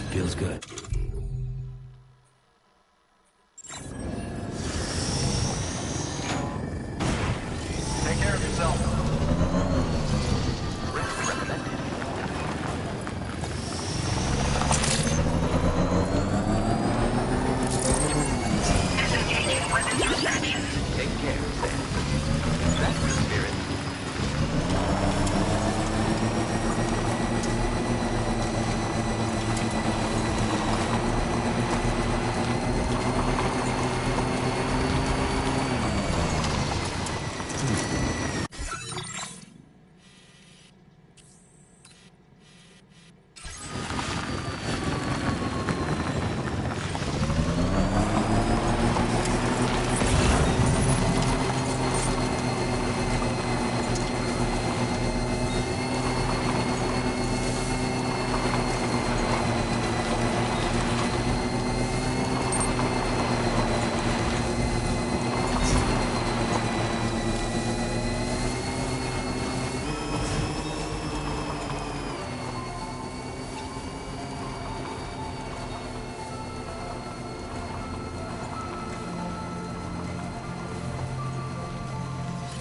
Feels good. Take care of yourself. Disengaging weapons reception. Take care, Sam. That's the spirit.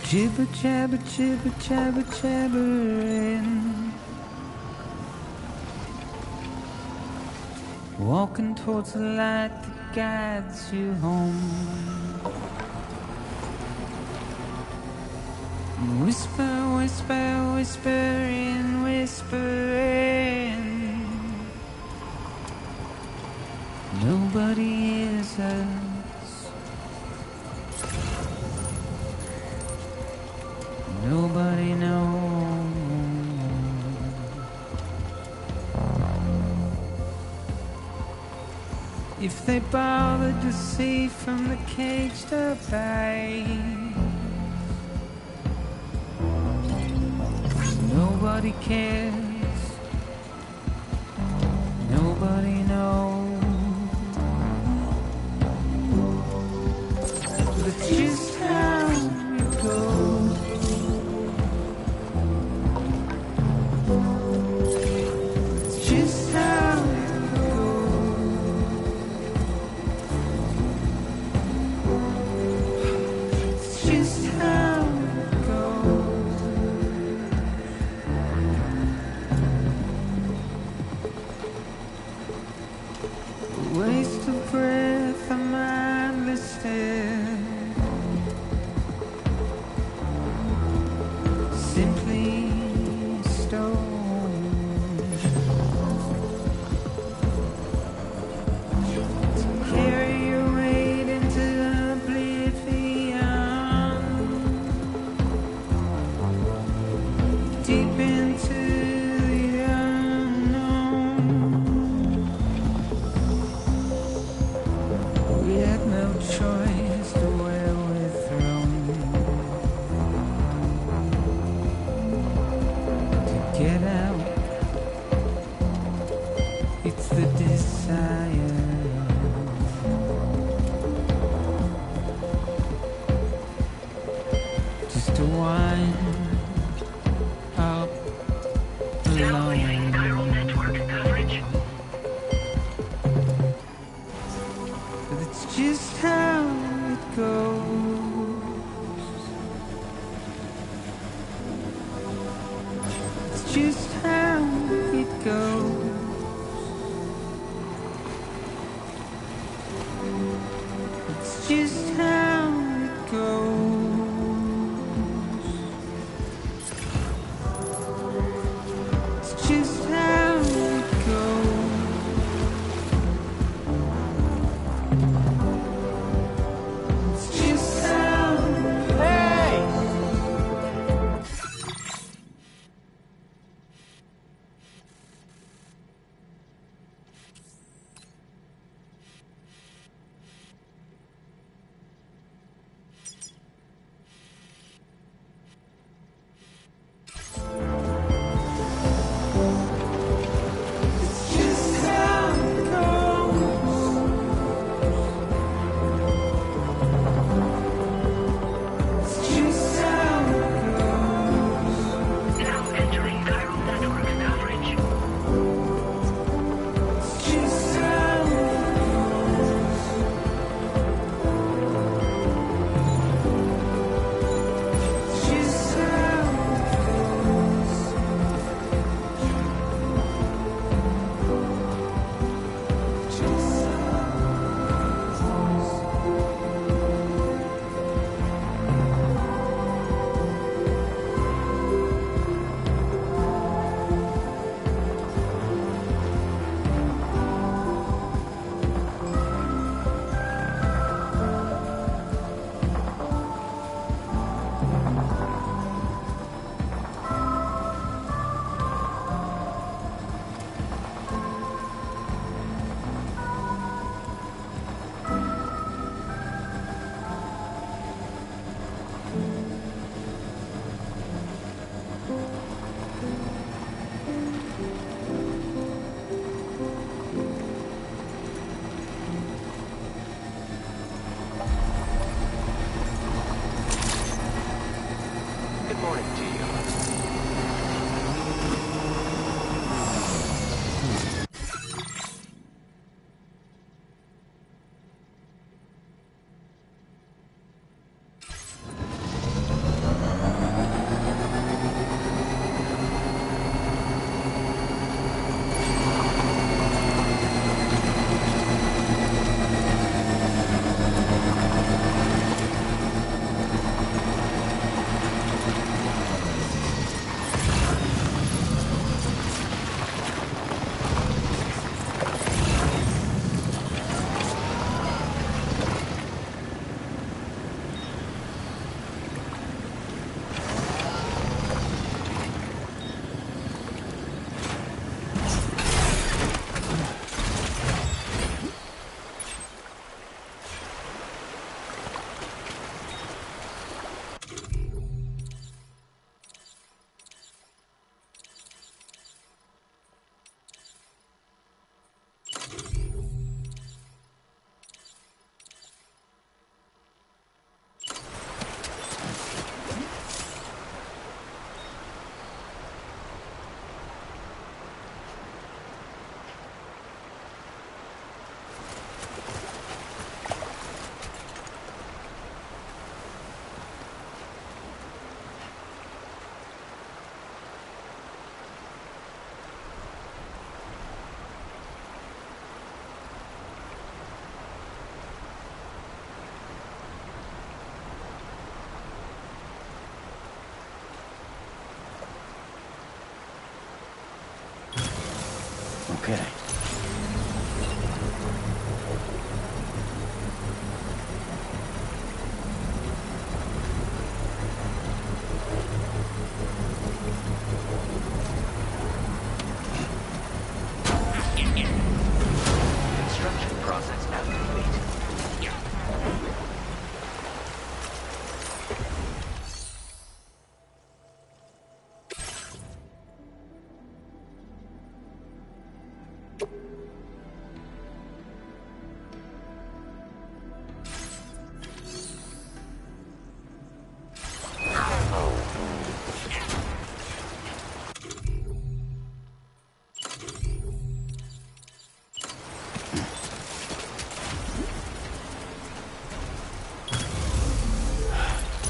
Jibber jabber jibber jabber jabbering, walking towards the light that guides you home. Whisper, whisper, whispering, whispering. Nobody hears us. Nobody knows. If they bothered to see from the caged up eyes, nobody cares. Nobody knows. But it's just how it goes. Waste of breath, a mindless stare. Simply stone. To carry your weight into oblivion, deep into the unknown. We had no choice to where we're thrown. To get out, it's the desire. Just to wind up Downloading neural network coverage. But it's just how it goes. It's just how it goes. It's just how it goes. It's just how reporting to you. Okay. Construction process now complete.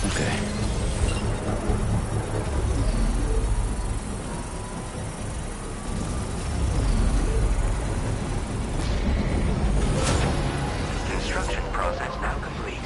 Okay. Construction process now complete.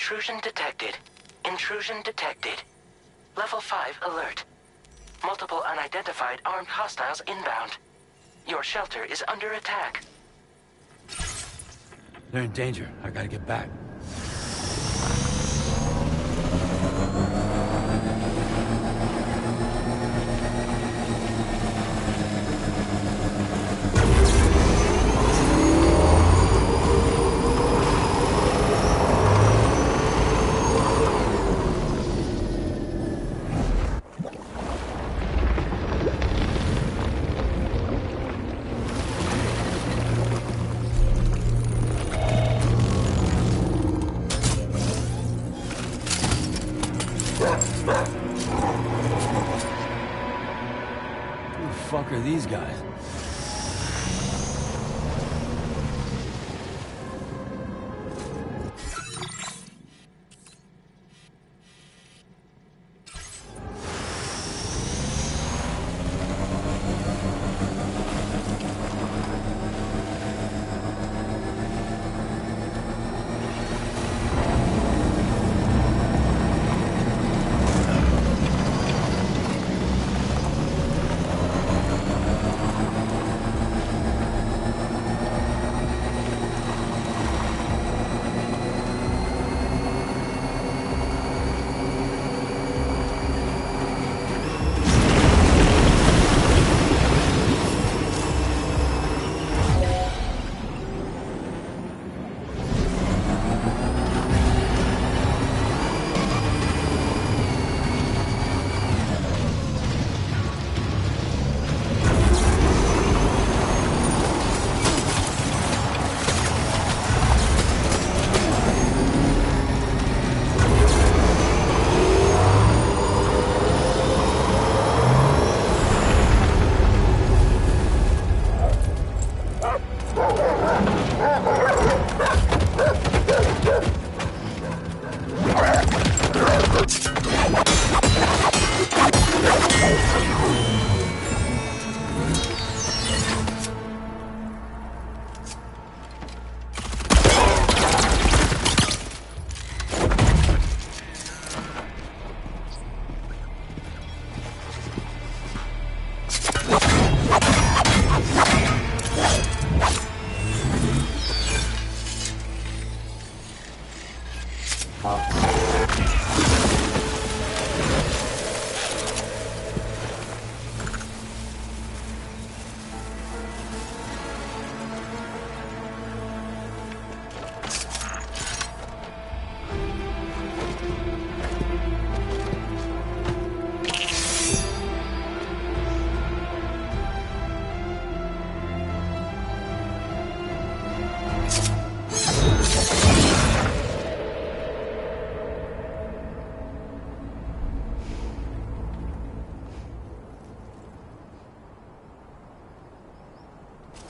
Intrusion detected. Intrusion detected. Level 5 alert. Multiple unidentified armed hostiles inbound. Your shelter is under attack. They're in danger. I gotta get back. Who the fuck are these guys?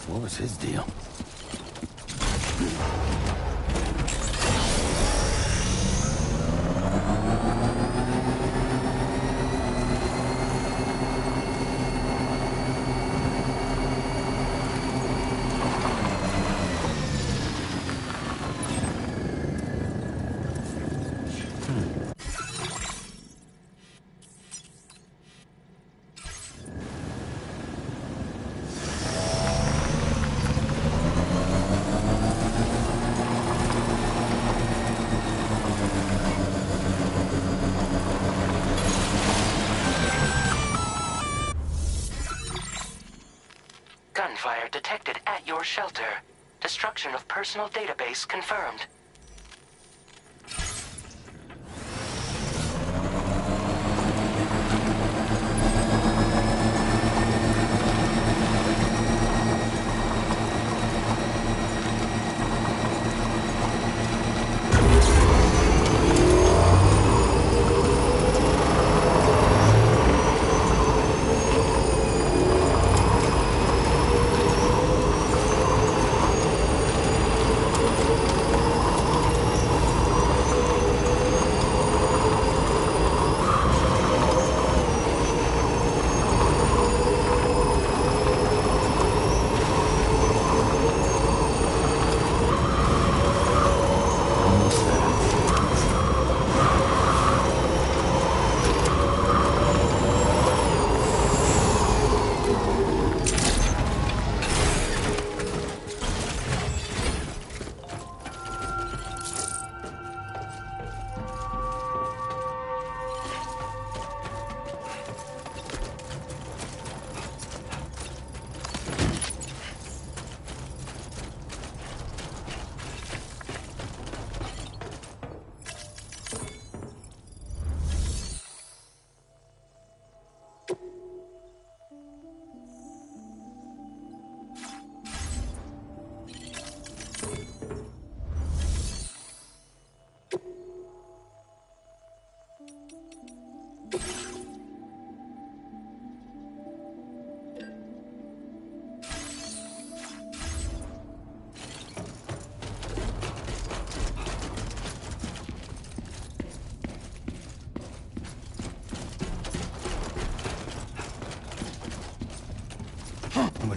What was his deal? Gunfire detected at your shelter. Destruction of personal database confirmed.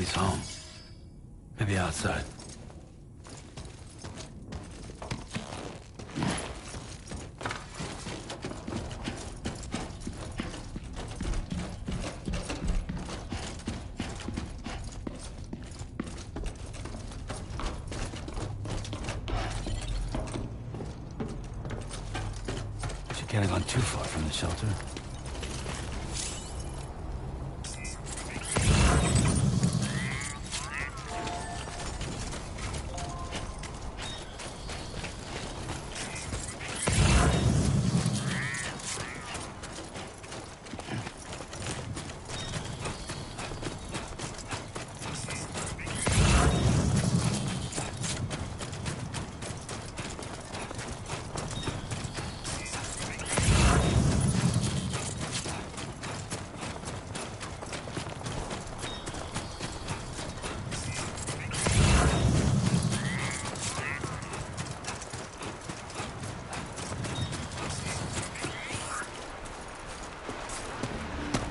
Nobody's home. Maybe outside. She can't have gone too far from the shelter.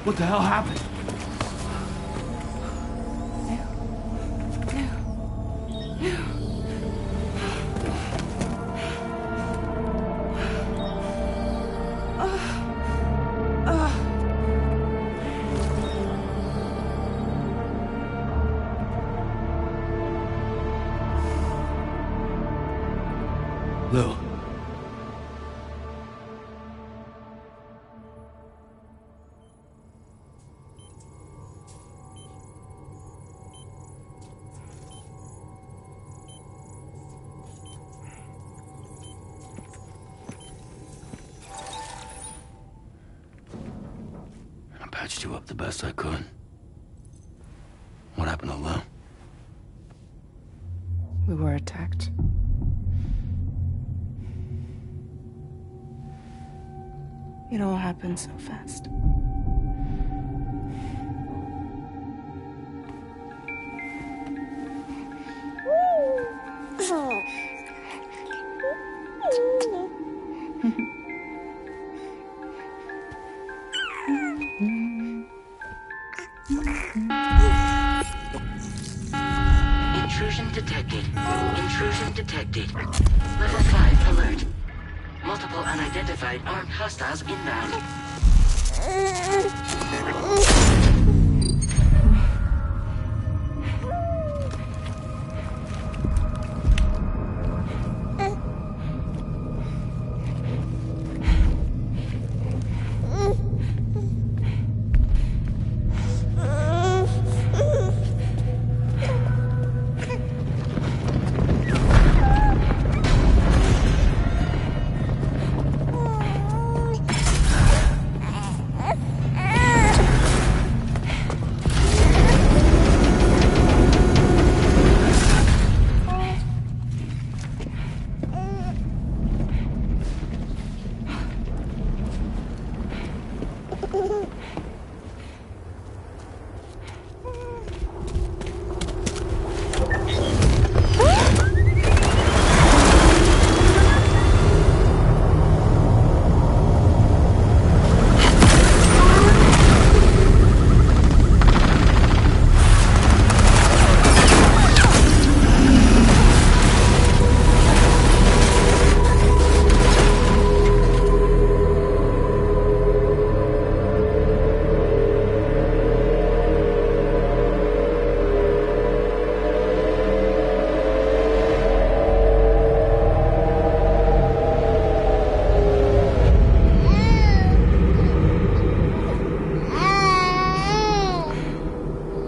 What the hell happened? Lou. I patched you up the best I could. What happened to Lou? We were attacked. It all happened so fast. Intrusion detected. Intrusion detected. Level 5 alert. Multiple unidentified armed hostiles inbound.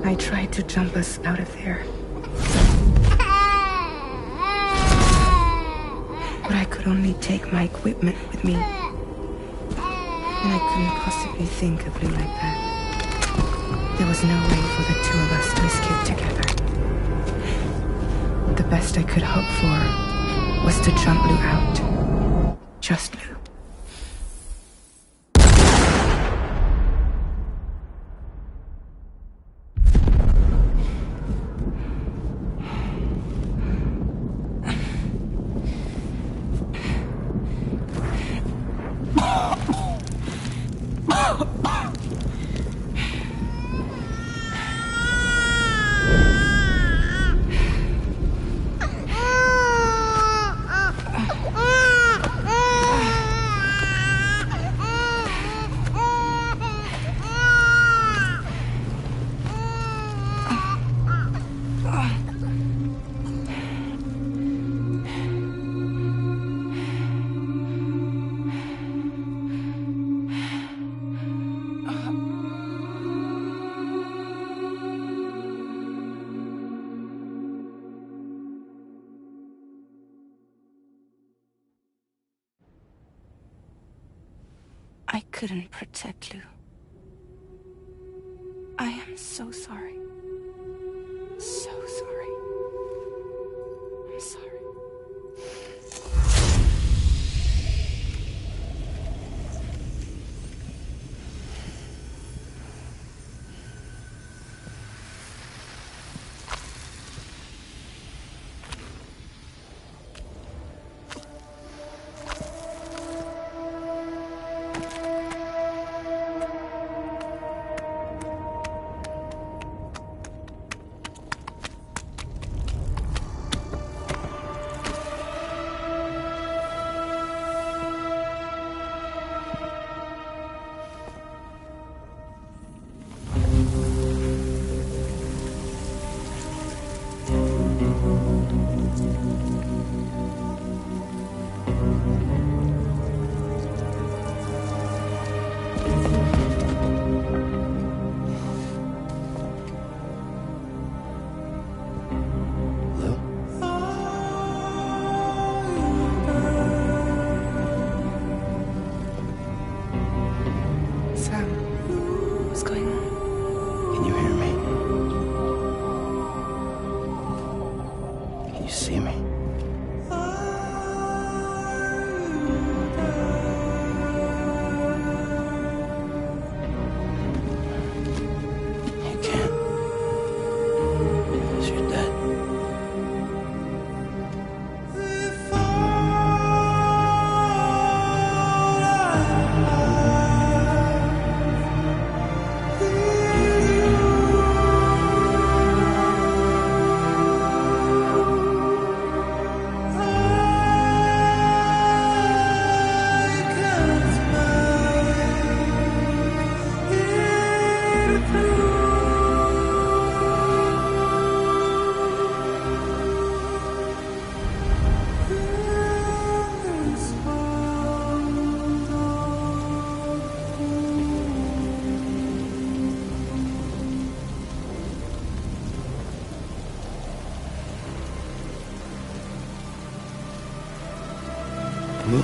I tried to jump us out of there. But I could only take my equipment with me. And I couldn't possibly think of Lou like that. There was no way for the two of us to escape together. The best I could hope for was to jump Lou out. Just Lou. I couldn't protect Lou. I am so sorry. So sorry. I'm sorry. What's going on? Can you hear me? Can you see me? You can't. Because you're dead. Lou?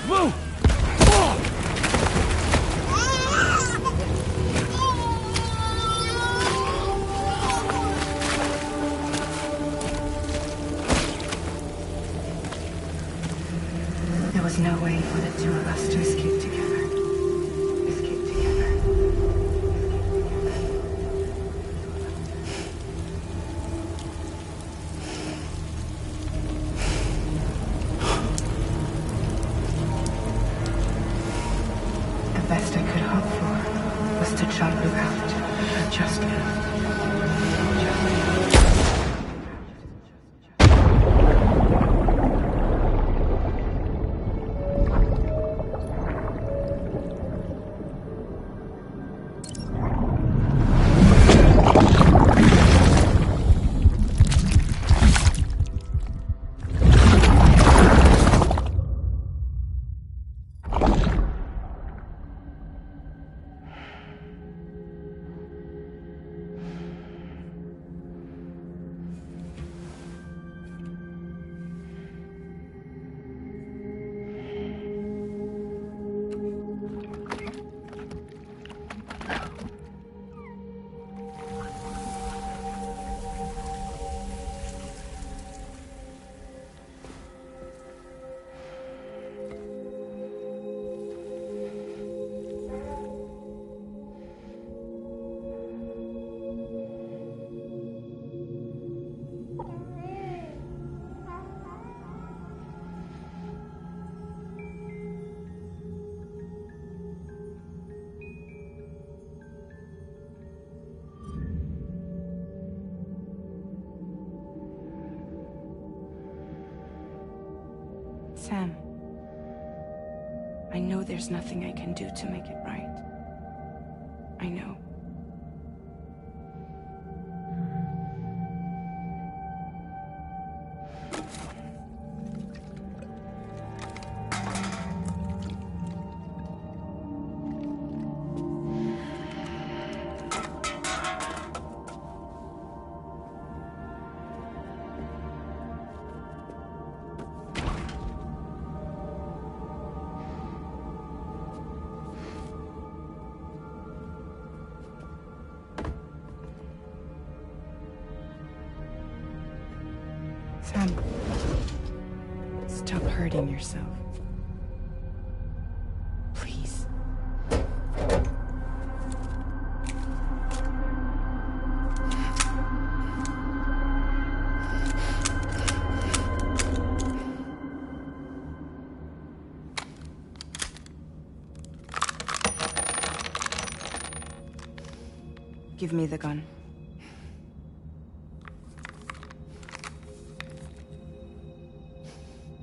Move! There was no way for the two of us to escape together. Escape together. The best I could hope for was to jump Lou out. Just Lou. Just Lou. Sam, I know there's nothing I can do to make it right. I know. Sam, stop hurting yourself. Please. Give me the gun.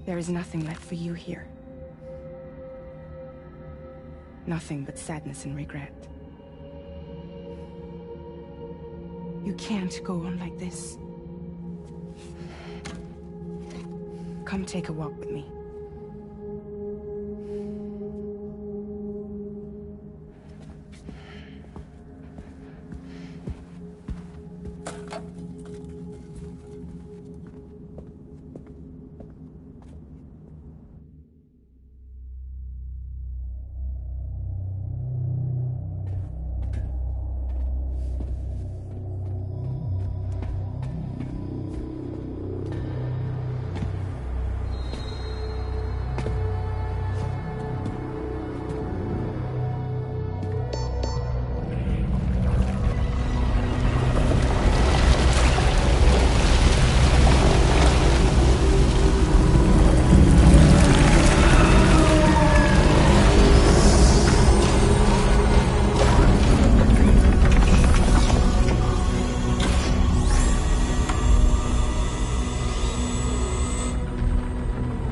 There is nothing left for you here. Nothing but sadness and regret. You can't go on like this. Come take a walk with me.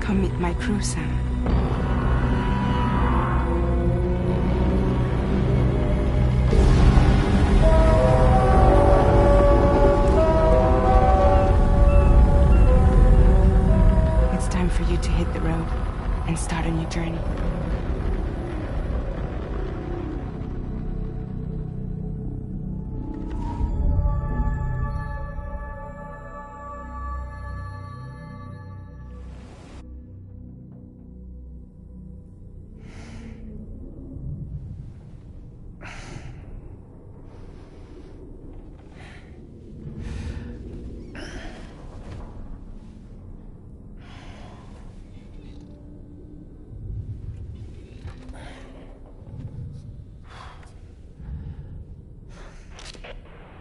Come meet my crew, Sam. It's time for you to hit the road and start a new journey.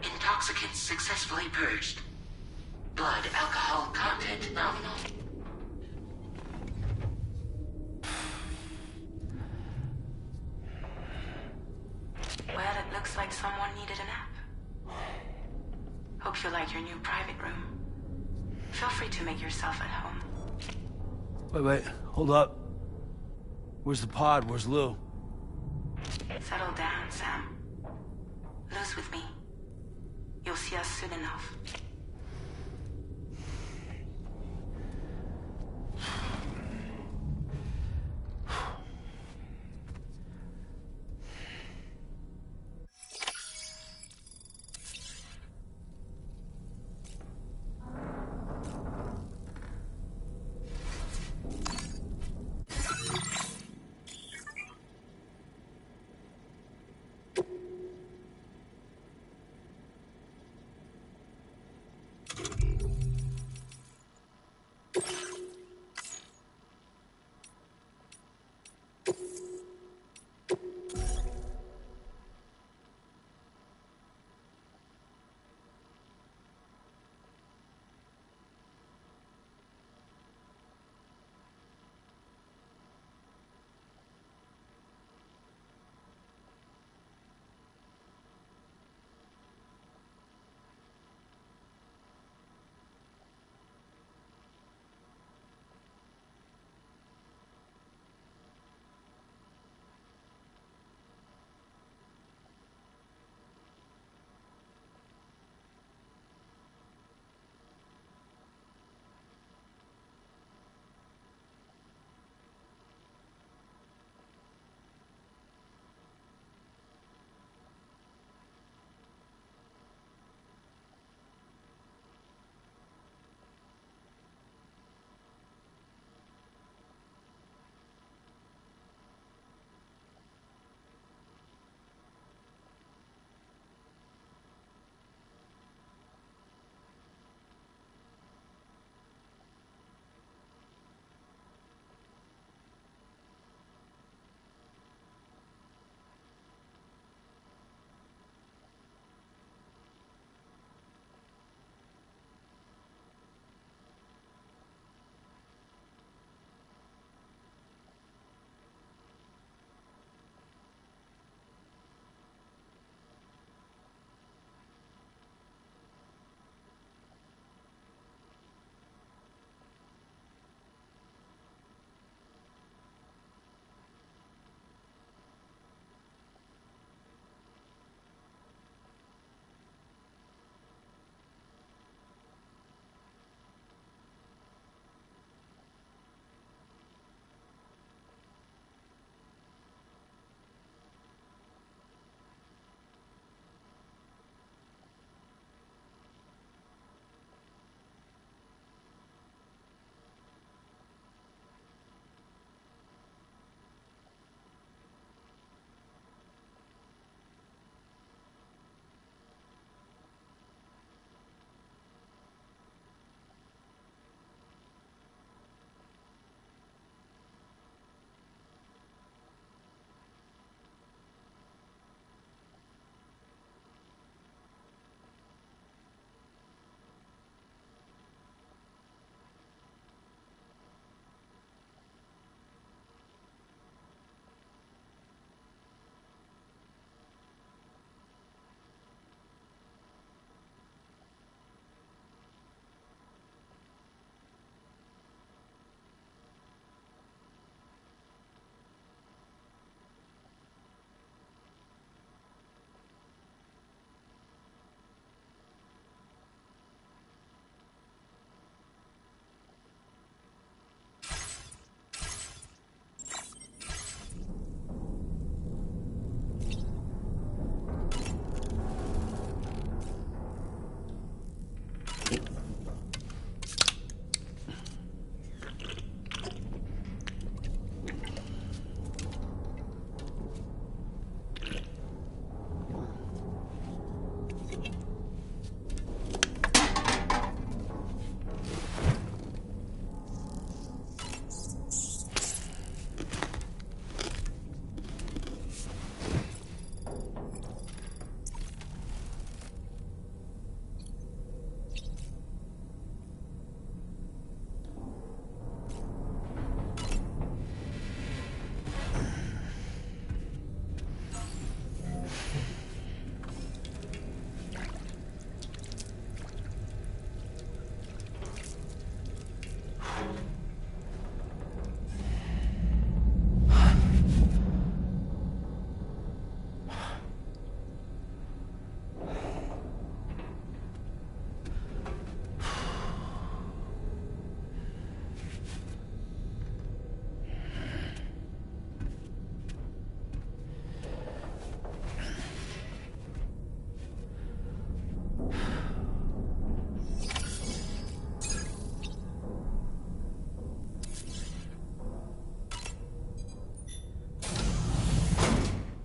Intoxicants successfully purged. Blood alcohol content nominal. Well, it looks like someone needed a nap. Hope you like your new private room. Feel free to make yourself at home. Wait, hold up. Where's the pod? Where's Lou? Settle down, Sam. Lou's with me. You'll see us soon enough.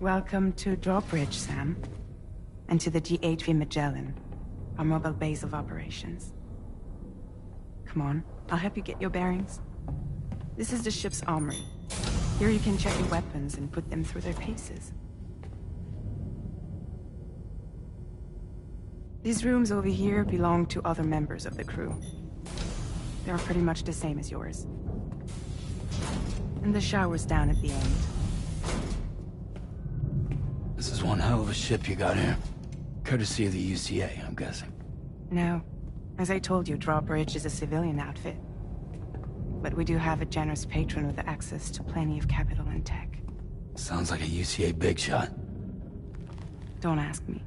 Welcome to Drawbridge, Sam. And to the DHV Magellan, our mobile base of operations. Come on, I'll help you get your bearings. This is the ship's armory. Here you can check your weapons and put them through their paces. These rooms over here belong to other members of the crew. They are pretty much the same as yours. And the shower's down at the end. This is one hell of a ship you got here. Courtesy of the UCA, I'm guessing. No. As I told you, Drawbridge is a civilian outfit. But we do have a generous patron with access to plenty of capital and tech. Sounds like a UCA big shot. Don't ask me.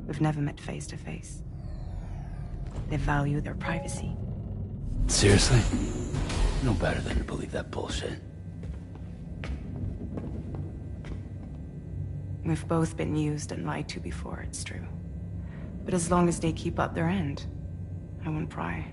We've never met face to face. They value their privacy. Seriously? No better than to believe that bullshit. We've both been used and lied to before, it's true. But as long as they keep up their end, I won't pry.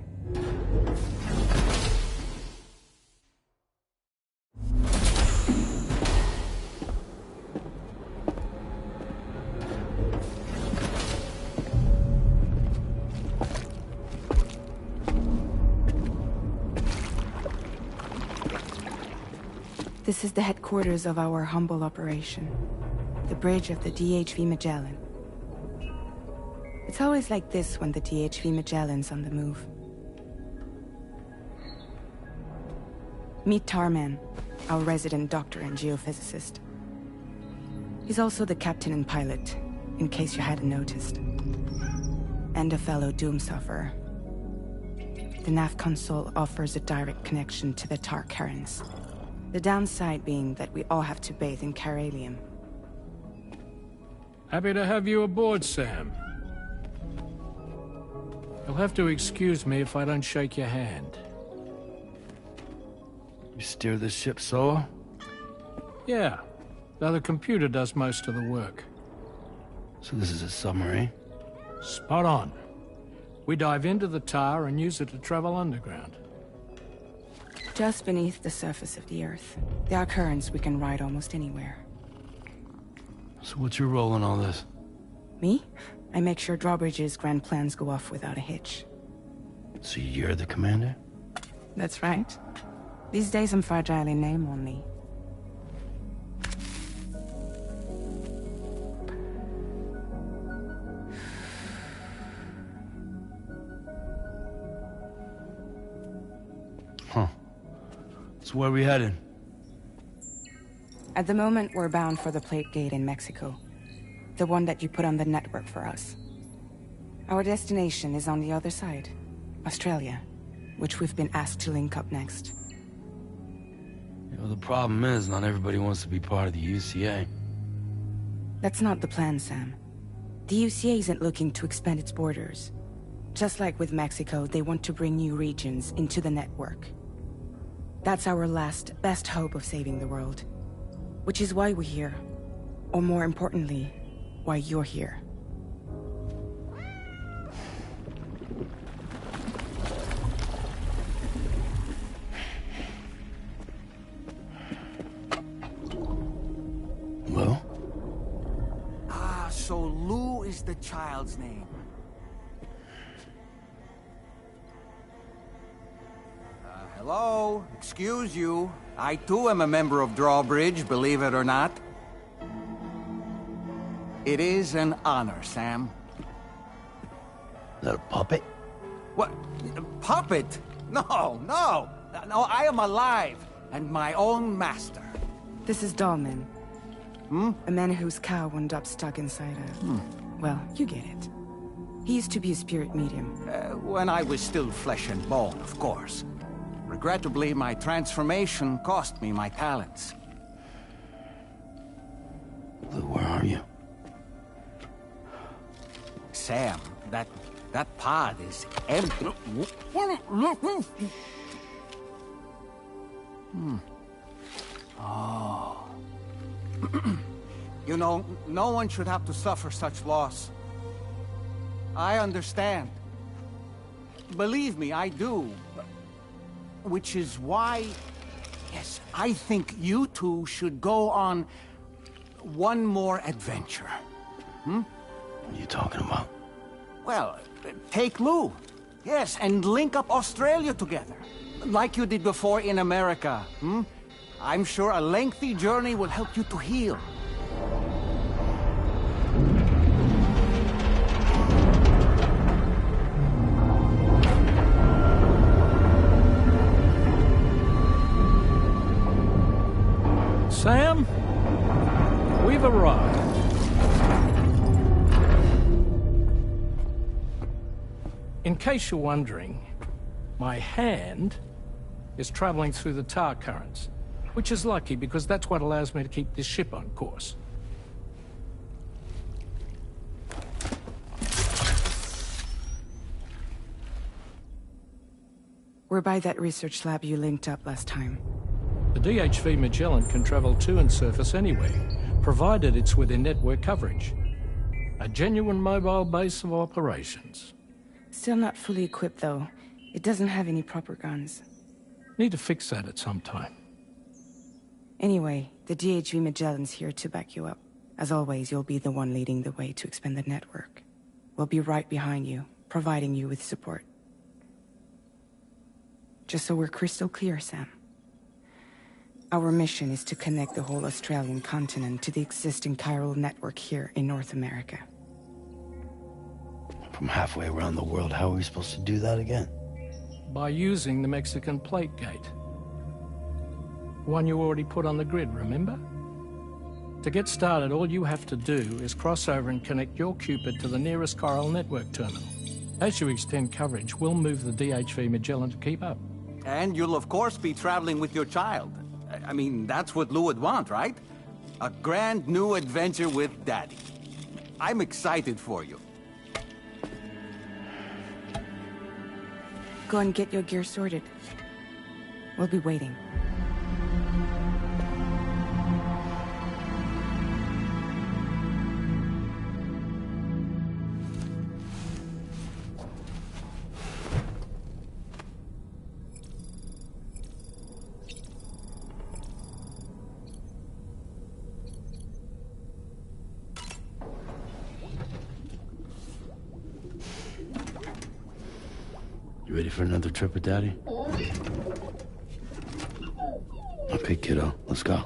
This is the headquarters of our humble operation. The bridge of the DHV Magellan. It's always like this when the DHV Magellan's on the move. Meet Tarman, our resident doctor and geophysicist. He's also the captain and pilot, in case you hadn't noticed. And a fellow doom sufferer. The nav console offers a direct connection to the Tar currents. The downside being that we all have to bathe in Caralium. Happy to have you aboard, Sam. You'll have to excuse me if I don't shake your hand. You steer this ship solo? Yeah, though the computer does most of the work. So this is a submarine? Spot on. We dive into the Tar and use it to travel underground. Just beneath the surface of the Earth, there are currents we can ride almost anywhere. So what's your role in all this? Me? I make sure Drawbridge's grand plans go off without a hitch. So you're the commander? That's right. These days I'm fragile in name only. Huh. So where are we headed? At the moment, we're bound for the Plate Gate in Mexico. The one that you put on the network for us. Our destination is on the other side. Australia, which we've been asked to link up next. You know, the problem is, not everybody wants to be part of the UCA. That's not the plan, Sam. The UCA isn't looking to expand its borders. Just like with Mexico, they want to bring new regions into the network. That's our last, best hope of saving the world. Which is why we're here. Or more importantly, why you're here. Well? Ah, so Lou is the child's name. Hello? Excuse you. I too am a member of Drawbridge, believe it or not. It is an honor, Sam. Is that a puppet? What? A puppet? No, no! No, I am alive, and my own master. This is Dahlman. A man whose cow wound up stuck inside a... Well, you get it. He used to be a spirit medium. When I was still flesh and bone, of course. Regrettably, my transformation cost me my talents. Lou, where are you? Sam, that pod is empty. Oh. You know, no one should have to suffer such loss. I understand. Believe me, I do. Which is why, yes, I think you two should go on one more adventure. What are you talking about? Well, take Lou. Yes, and link up Australia together. Like you did before in America. I'm sure a lengthy journey will help you to heal. Sam, we've arrived. In case you're wondering, my hand is traveling through the tar currents, which is lucky because that's what allows me to keep this ship on course. We're by that research lab you linked up last time. The DHV Magellan can travel to and surface anywhere, provided it's within network coverage. A genuine mobile base of operations. Still not fully equipped, though. It doesn't have any proper guns. Need to fix that at some time. Anyway, the DHV Magellan's here to back you up. As always, you'll be the one leading the way to expand the network. We'll be right behind you, providing you with support. Just so we're crystal clear, Sam. Our mission is to connect the whole Australian continent to the existing chiral network here in North America. From halfway around the world, how are we supposed to do that again? By using the Mexican plate gate. One you already put on the grid, remember? To get started, all you have to do is cross over and connect your Cupid to the nearest chiral network terminal. As you extend coverage, we'll move the DHV Magellan to keep up. And you'll of course be traveling with your child. I mean, that's what Lou would want, right? A grand new adventure with Daddy. I'm excited for you. Go and get your gear sorted. We'll be waiting. You ready for another trip with Daddy? Okay, kiddo, let's go.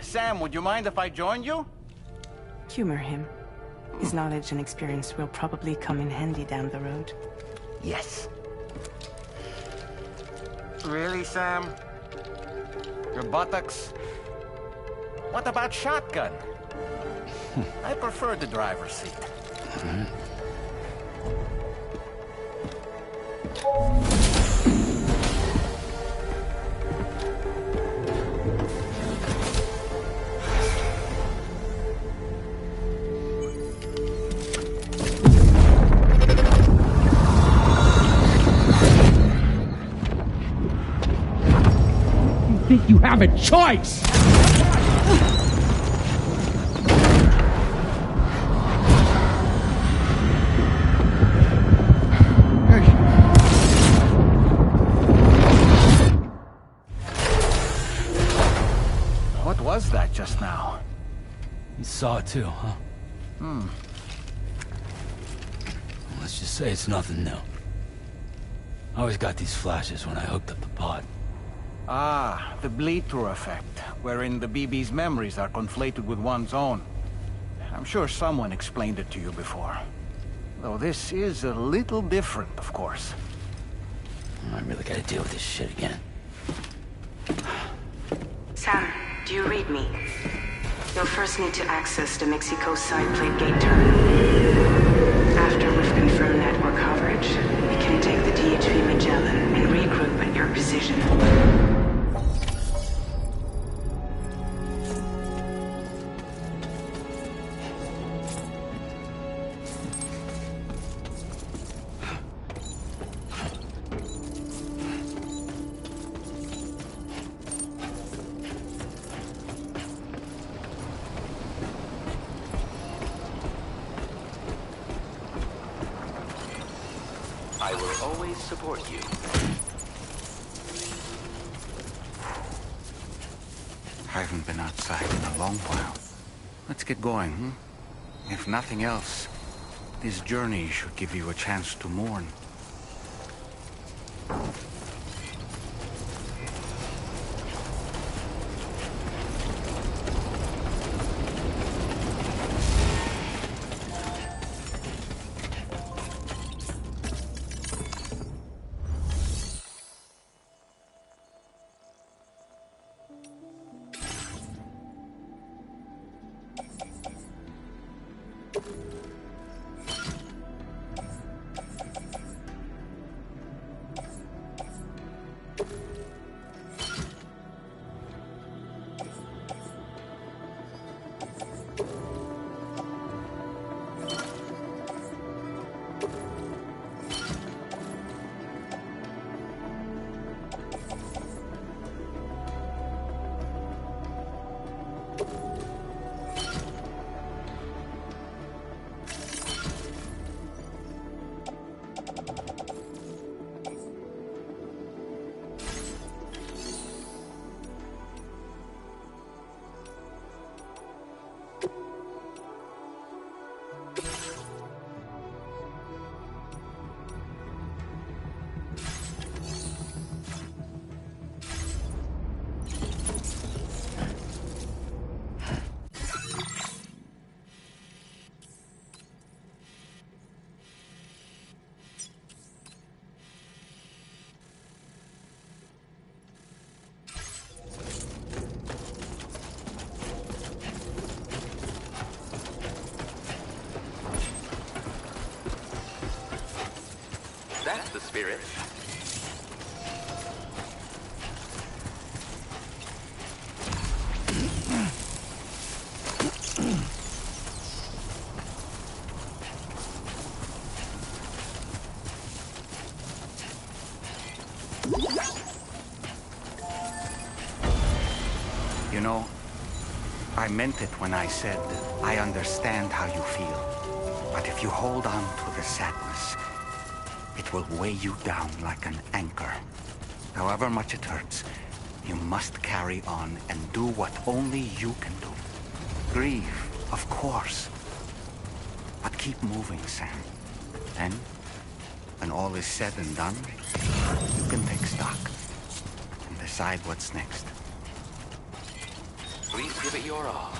Sam, would you mind if I joined you? Humor him. His knowledge and experience will probably come in handy down the road. Yes. Really, Sam? Your buttocks? What about shotgun? I prefer the driver's seat. Think you have a choice? What was that just now? You saw it too, huh? Let's just say it's nothing new. I always got these flashes when I hooked up the pod. Ah, the bleed-through effect, wherein the BB's memories are conflated with one's own. I'm sure someone explained it to you before. Though this is a little different, of course. I really gotta deal with this shit again. Sam, do you read me? You'll first need to access the Mexico side plate gate terminal. After we've confirmed network coverage, we can take the DHV Magellan and regroup at your position. I will always support you. I haven't been outside in a long while. Let's get going, hmm? If nothing else, this journey should give you a chance to mourn. That's the spirit. You know, I meant it when I said I understand how you feel. But if you hold on to the sadness, it will weigh you down like an anchor. However much it hurts, you must carry on and do what only you can do. Grieve, of course. But keep moving, Sam. Then, when all is said and done, you can take stock and decide what's next. Please give it your all.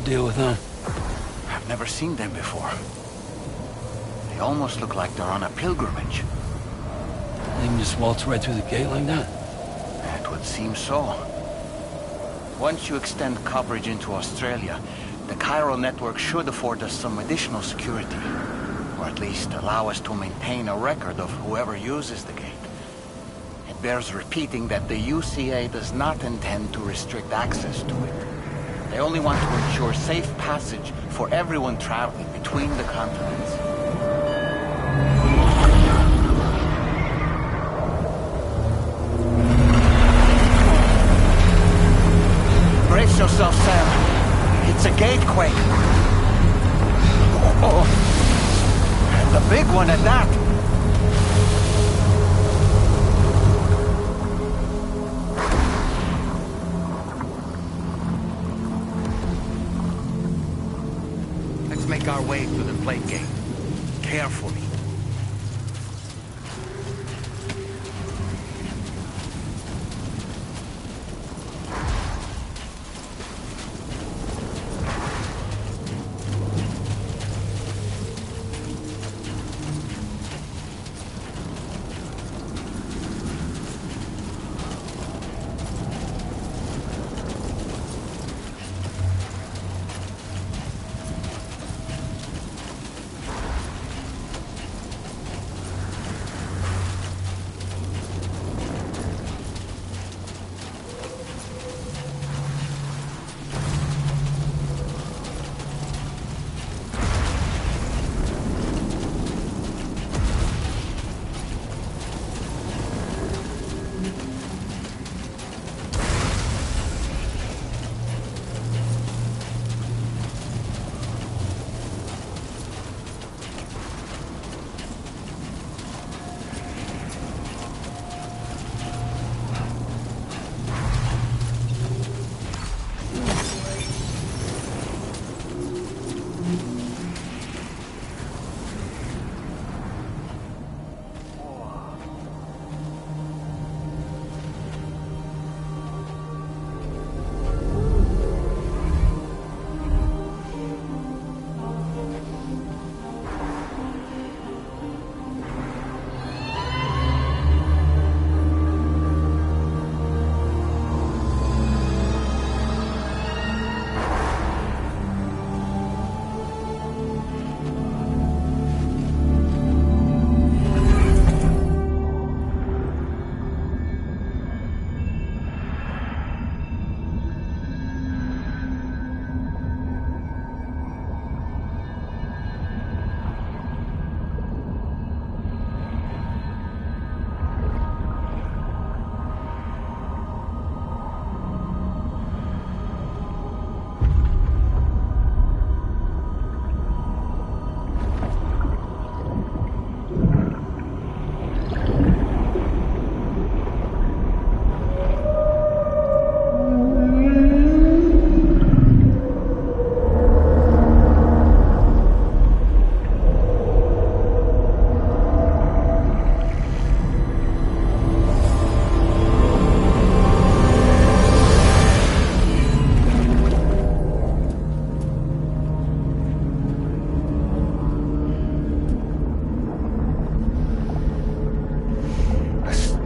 deal with them? I've never seen them before. They almost look like they're on a pilgrimage. They can just waltz right through the gate like that? It would seem so. Once you extend coverage into Australia, the chiral network should afford us some additional security. Or at least allow us to maintain a record of whoever uses the gate. It bears repeating that the UCA does not intend to restrict access to it. They only want to ensure safe passage for everyone traveling between the continents. Brace yourself, Sam. It's a gatequake. Oh. And a big one at that. Let's make our way to the plate gate. Carefully.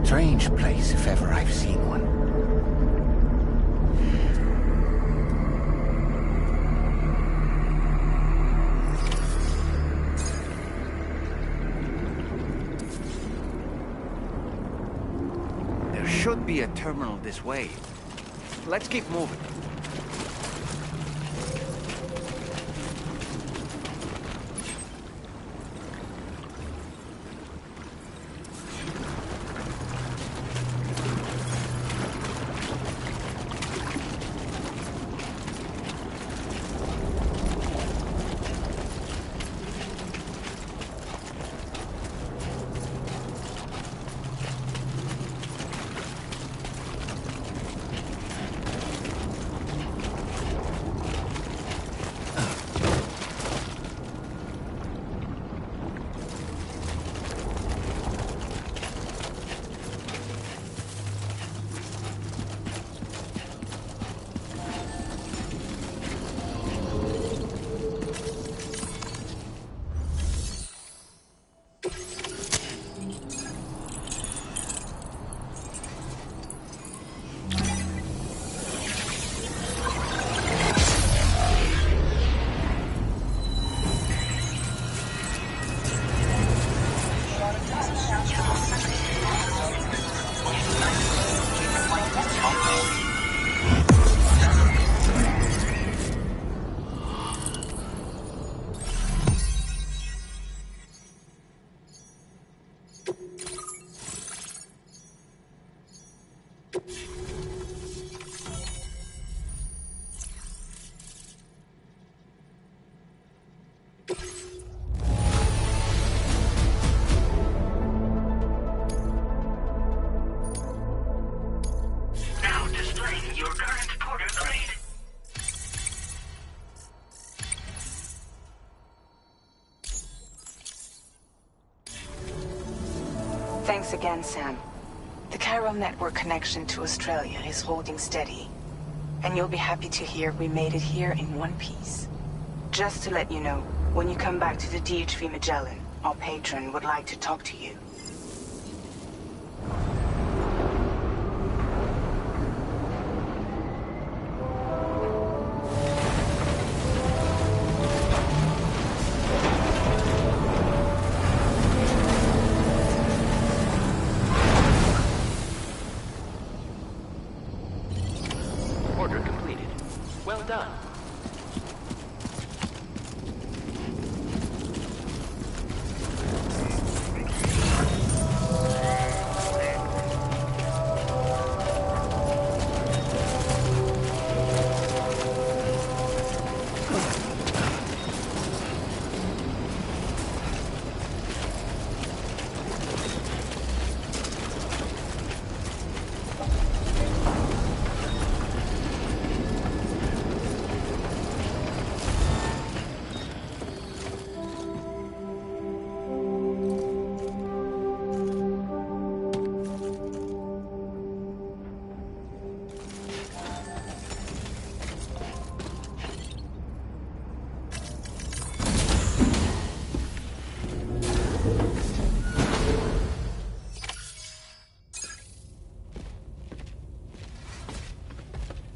Strange place, if ever I've seen one. There should be a terminal this way. Let's keep moving. Now displaying your current porter grade. Thanks again, Sam. The chiral network connection to Australia is holding steady. And you'll be happy to hear we made it here in one piece. Just to let you know, when you come back to the DHV Magellan, our patron would like to talk to you. Order completed. Well done.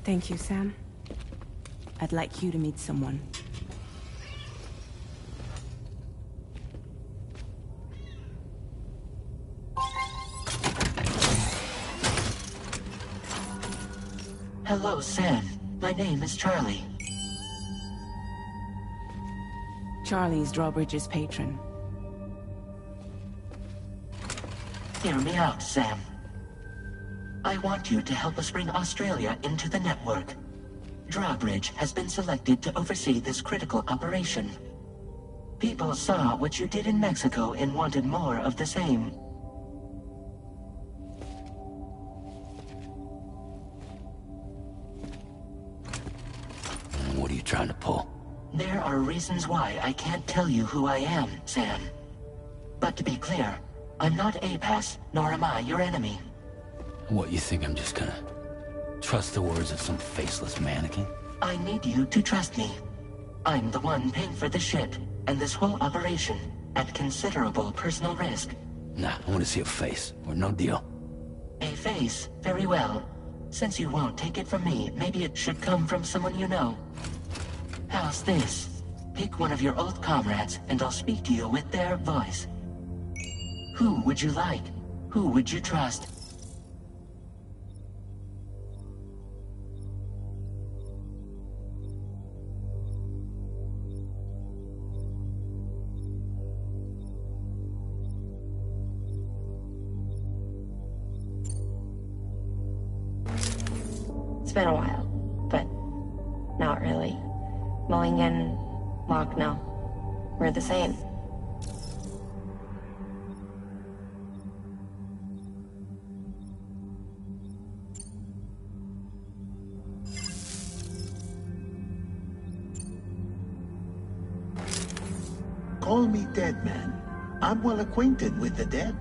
Thank you, Sam. I'd like you to meet someone. Hello, Sam. My name is Charlie. Charlie's Drawbridge's patron. Hear me out, Sam. I want you to help us bring Australia into the network. Drawbridge has been selected to oversee this critical operation. People saw what you did in Mexico and wanted more of the same. What are you trying to pull? There are reasons why I can't tell you who I am, Sam. But to be clear, I'm not APAS, nor am I your enemy. What, you think I'm just gonna trust the words of some faceless mannequin? I need you to trust me. I'm the one paying for the ship and this whole operation at considerable personal risk. Nah, I want to see a face, or no deal. A face? Very well. Since you won't take it from me, maybe it should come from someone you know. How's this? Pick one of your old comrades, and I'll speak to you with their voice. Who would you like? Who would you trust? It's been a while, but not really. Mulligan, Locke, no. We're the same. Call me dead man. I'm well acquainted with the dead.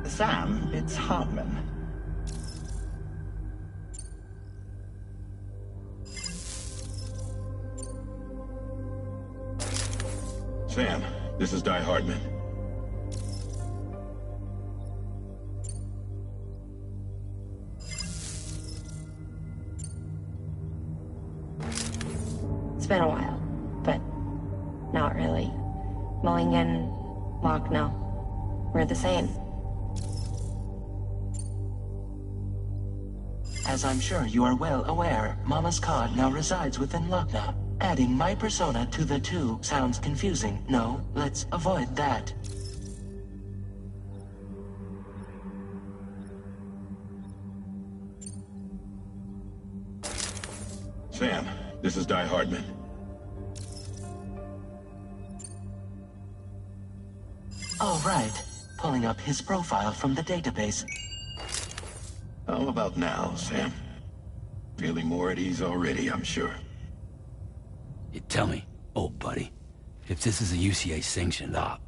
Sam, it's Hartman. Sam, this is Di Hartman. It's been a while, but not really. Mulligan, Locke, no. We're the same. As I'm sure you are well aware, Mama's card now resides within Lochna. Adding my persona to the two sounds confusing. No, let's avoid that. Sam, this is Die Hardman. All right. Pulling up his profile from the database. How about now, Sam? Feeling more at ease already, I'm sure. You tell me, old buddy, if this is a UCA-sanctioned op,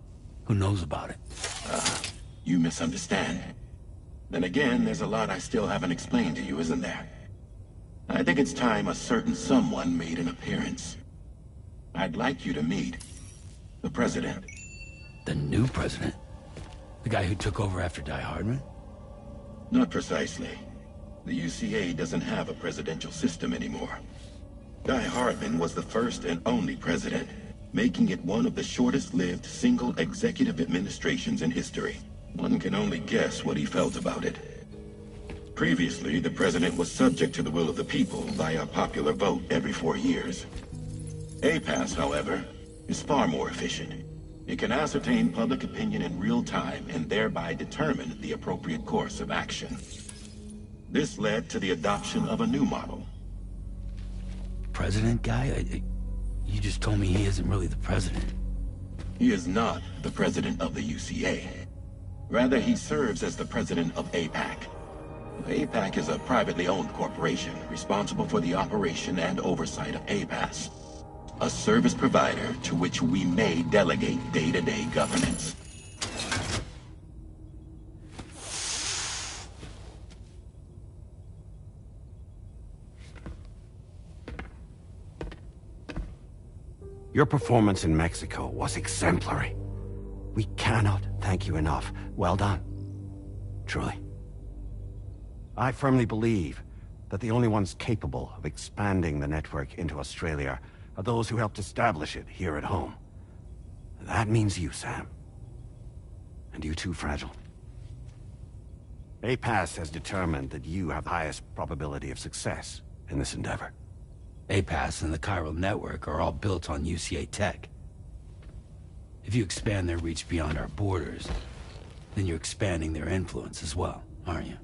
who knows about it? You misunderstand. Then again, there's a lot I still haven't explained to you, isn't there? I think it's time a certain someone made an appearance. I'd like you to meet the President. The new president? The guy who took over after Die Hardman? Not precisely. The UCA doesn't have a presidential system anymore. Die Hardman was the first and only president, making it one of the shortest-lived single executive administrations in history. One can only guess what he felt about it. Previously, the president was subject to the will of the people via popular vote every 4 years. APAS, however, is far more efficient. It can ascertain public opinion in real time and thereby determine the appropriate course of action. This led to the adoption of a new model. President guy? You just told me he isn't really the president. He is not the president of the UCA. Rather, he serves as the president of APAC. APAC is a privately owned corporation responsible for the operation and oversight of APAS, a service provider to which we may delegate day-to-day governance. Your performance in Mexico was exemplary. We cannot thank you enough. Well done. Truly. I firmly believe that the only ones capable of expanding the network into Australia are those who helped establish it here at home. That means you, Sam. And you too, Fragile. APAS has determined that you have the highest probability of success in this endeavor. APAS and the chiral network are all built on UCA tech. If you expand their reach beyond our borders, then you're expanding their influence as well, aren't you?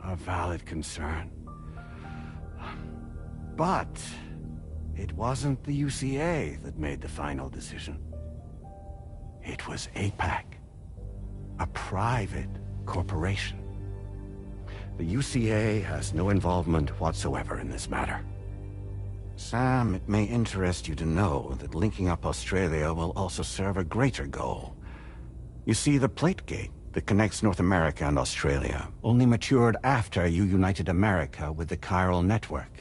A valid concern. But it wasn't the UCA that made the final decision. It was APAC, a private corporation. The UCA has no involvement whatsoever in this matter. Sam, it may interest you to know that linking up Australia will also serve a greater goal. You see, the plate gate that connects North America and Australia only matured after you united America with the chiral network.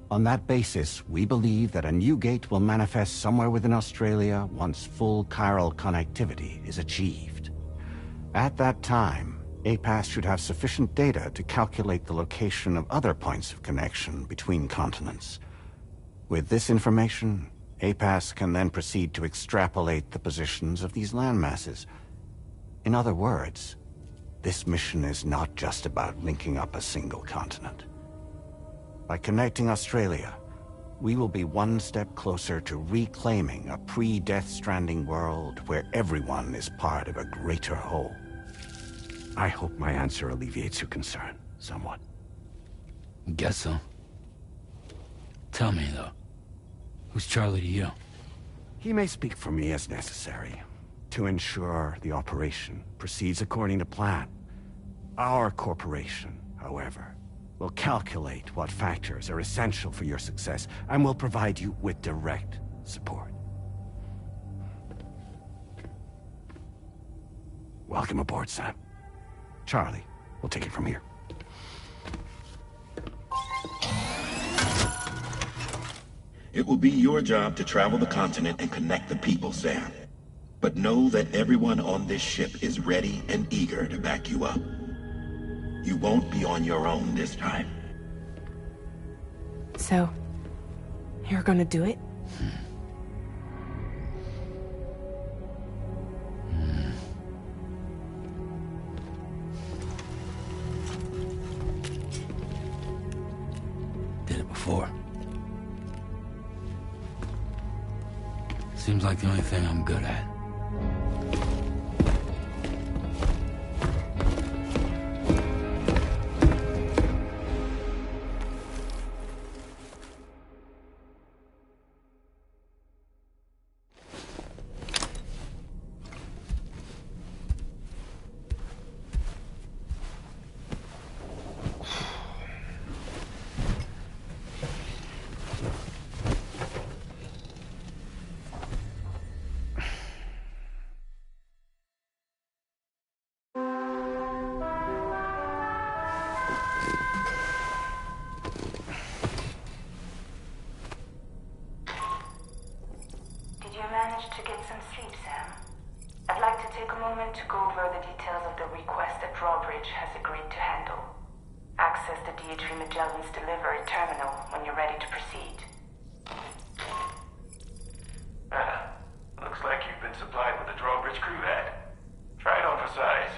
On that basis, we believe that a new gate will manifest somewhere within Australia once full chiral connectivity is achieved. At that time, APAS should have sufficient data to calculate the location of other points of connection between continents. With this information, APAS can then proceed to extrapolate the positions of these landmasses. In other words, this mission is not just about linking up a single continent. By connecting Australia, we will be one step closer to reclaiming a pre-Death Stranding world where everyone is part of a greater whole. I hope my answer alleviates your concern somewhat. Guess so. Tell me, though, who's Charlie to you? He may speak for me as necessary, to ensure the operation proceeds according to plan. Our corporation, however, will calculate what factors are essential for your success, and will provide you with direct support. Welcome aboard, Sam. Charlie, we'll take it from here. It will be your job to travel the continent and connect the people, Sam. But know that everyone on this ship is ready and eager to back you up. You won't be on your own this time. So, You're gonna do it? Did it before. Seems like the only thing I'm good at. Did you manage to get some sleep, Sam? I'd like to take a moment to go over the details of the request that Drawbridge has agreed to handle. Access the DHV Magellan's delivery terminal when you're ready to proceed. Looks like you've been supplied with a Drawbridge crew hat. Try it on for size.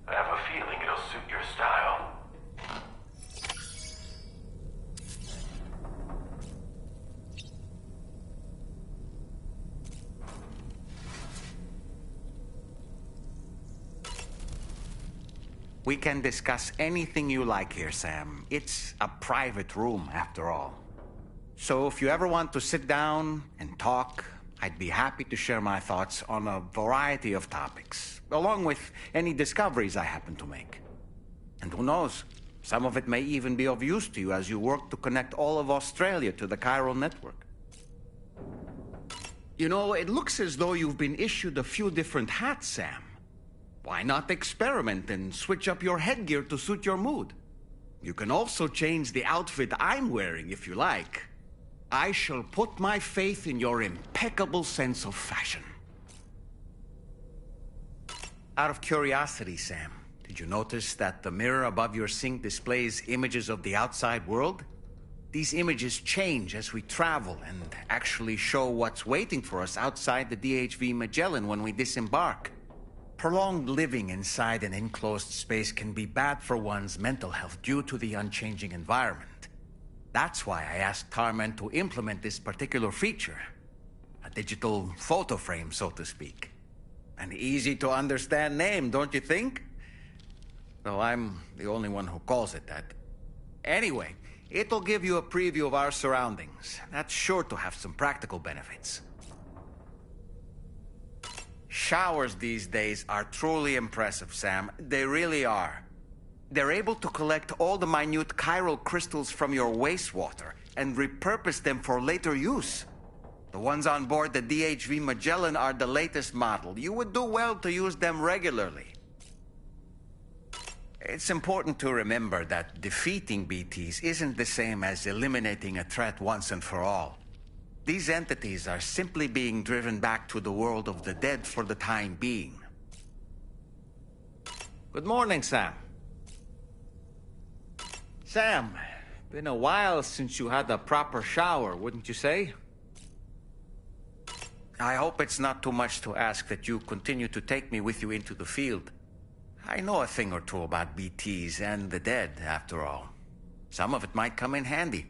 I have a feeling it'll suit your style. We can discuss anything you like here, Sam. It's a private room, after all. So if you ever want to sit down and talk, I'd be happy to share my thoughts on a variety of topics, along with any discoveries I happen to make. And who knows, some of it may even be of use to you as you work to connect all of Australia to the chiral network. You know, it looks as though you've been issued a few different hats, Sam. Why not experiment and switch up your headgear to suit your mood? You can also change the outfit I'm wearing if you like. I shall put my faith in your impeccable sense of fashion. Out of curiosity, Sam, did you notice that the mirror above your sink displays images of the outside world? These images change as we travel and actually show what's waiting for us outside the DHV Magellan when we disembark. Prolonged living inside an enclosed space can be bad for one's mental health due to the unchanging environment. That's why I asked Tarman to implement this particular feature. A digital photo frame, so to speak. An easy-to-understand name, don't you think? Though I'm the only one who calls it that. Anyway, it'll give you a preview of our surroundings. That's sure to have some practical benefits. Showers these days are truly impressive, Sam. They really are. They're able to collect all the minute chiral crystals from your wastewater and repurpose them for later use. The ones on board the DHV Magellan are the latest model. You would do well to use them regularly. It's important to remember that defeating BTs isn't the same as eliminating a threat once and for all. These entities are simply being driven back to the world of the dead for the time being. Good morning, Sam. Sam, been a while since you had a proper shower, wouldn't you say? I hope it's not too much to ask that you continue to take me with you into the field. I know a thing or two about BTs and the dead, after all. Some of it might come in handy.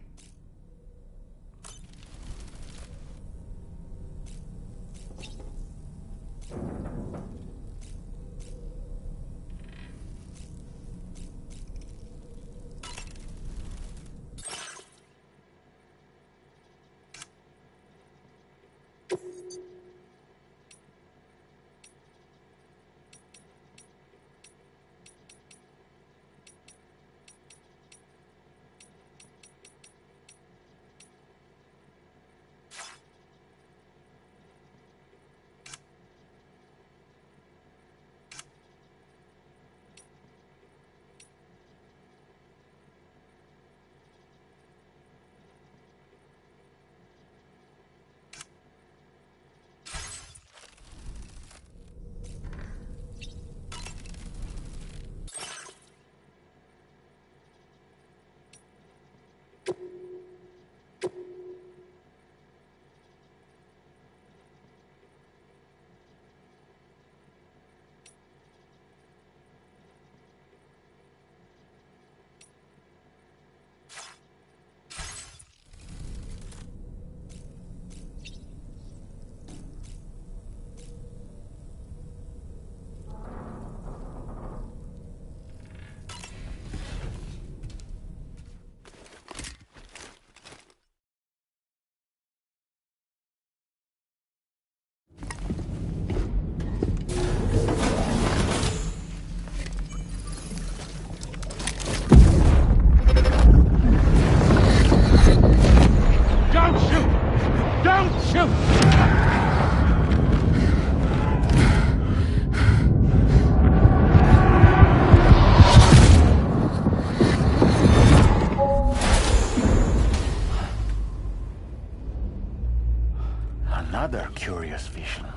Another curious vision.